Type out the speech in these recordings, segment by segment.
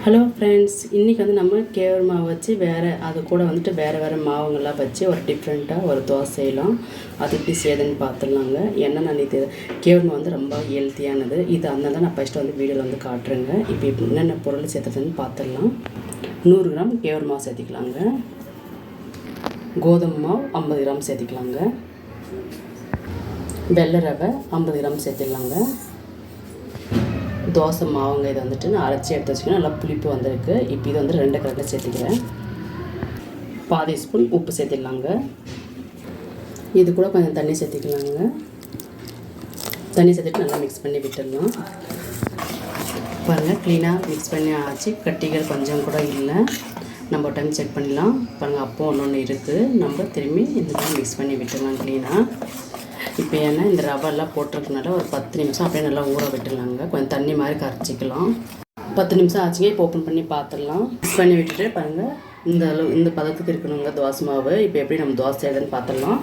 Hello friends, இன்றைக்கி நம்ம கேவர் மாவு வச்சு அது கூட வேறு மாவுங்கள்லாம் வச்சு ஒரு டிஃப்ரெண்ட்டாக ஒரு தோசை செய்யலாம். அது எப்படி செய்யுதுன்னு பார்த்துடலாங்க. என்னென்ன இது கேவர் மாவு ரொம்ப ஹெல்த்தியானது. இது அதனால தான் நான் ஃபஸ்ட்டு வீடியோவில் காட்டுறேங்க. இப்போ என்னென்ன பொருள் சேர்த்துறதுன்னு பார்த்துடலாம். 100 கிராம் கேவர் மாவு சேர்த்திக்கலாங்க. கோதுமை மாவு 50 கிராம் சேர்த்திக்கலாங்க. வெள்ளை ரவை 50 கிராம் சேர்த்துக்கலாங்க. தோசை மாவுங்க இதை நான் அரைச்சி எடுத்து வச்சுக்கணும். நல்லா புளிப்பு வந்திருக்கு. இப்போ இது 2 கரண்டை சேர்த்துக்கிறேன். பாதி ஸ்பூன் உப்பு சேர்த்திடலாங்க. இது கூட கொஞ்சம் தண்ணி சேர்த்திக்கலாங்க. தண்ணி சேர்த்துட்டு நல்லா மிக்ஸ் பண்ணி விட்டுடலாம். பாருங்கள், க்ளீனாக மிக்ஸ் பண்ணி ஆச்சு. கட்டிகள் கொஞ்சம் கூட இல்லை. நம்ம டைம் செக் பண்ணிடலாம். பாருங்கள், அப்போ ஒன்று இருக்குது. நம்ம திரும்பி இந்த மாதிரி மிக்ஸ் பண்ணி விட்டுடலாம் க்ளீனாக. இப்போ ஏன்னா இந்த ரவெல்லாம் போட்டிருக்கனால ஒரு 10 நிமிஷம் அப்படியே நல்லா ஊற விட்டுடலாங்க. கொஞ்சம் தண்ணி மாதிரி கரைச்சிக்கலாம். 10 நிமிஷம் ஆச்சுங்க. இப்போ ஓப்பன் பண்ணி பார்த்துடலாம். மிக்ஸ் பண்ணி விட்டுட்டு பாருங்கள், இந்த பதத்துக்கு இருக்கணுங்க தோசை மாவு. இப்போ எப்படி நம்ம தோசை செய்யுதுன்னு பார்த்துடலாம்.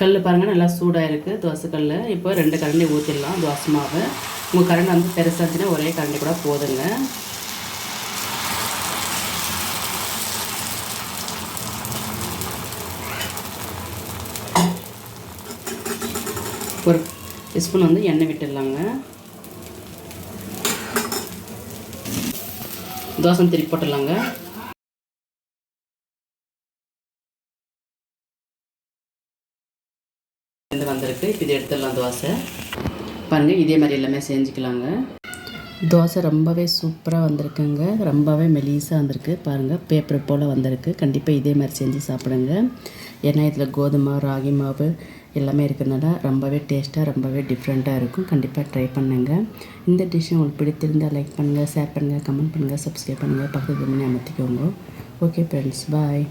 கல் பாருங்கள், நல்லா சூடாக இருக்குது தோசை கல். இப்போ 2 கரண்டி ஊற்றிடலாம் தோசை மாவு. உங்கள் கரண்டி பெருசாச்சுன்னா ஒரே கரண்டி கூட போதுங்க. ஒரு ஸ்பூன் எண்ணெய் விட்டுடலாங்க. தோசை திருப்பி போட்டுடலாங்க. வந்திருக்கு. இப்போ இது எடுத்துடலாம் தோசை. பாருங்கள், இதே மாதிரி எல்லாமே செஞ்சுக்கலாங்க. தோசை ரொம்பவே சூப்பராக வந்திருக்குங்க. ரொம்பவே மெலிசாக வந்திருக்கு. பாருங்கள், பேப்பர் போல் வந்திருக்கு. கண்டிப்பாக இதே மாதிரி செஞ்சு சாப்பிடுங்க. ஏன்னா இதில் கோதுமை ராகி மாவு எல்லாமே இருக்கிறதுனால ரொம்பவே டேஸ்ட்டாக ரொம்பவே டிஃப்ரெண்ட்டாக இருக்கும். கண்டிப்பாக ட்ரை பண்ணுங்கள். இந்த டிஷ் உங்களுக்கு பிடித்திருந்தால் லைக் பண்ணுங்கள், ஷேர் பண்ணுங்கள், கமெண்ட் பண்ணுங்கள், சப்ஸ்கிரைப் பண்ணுங்கள், பக்கத்து பண்ணி அமர்த்திக்கோங்க. ஓகே ஃப்ரெண்ட்ஸ், பாய்.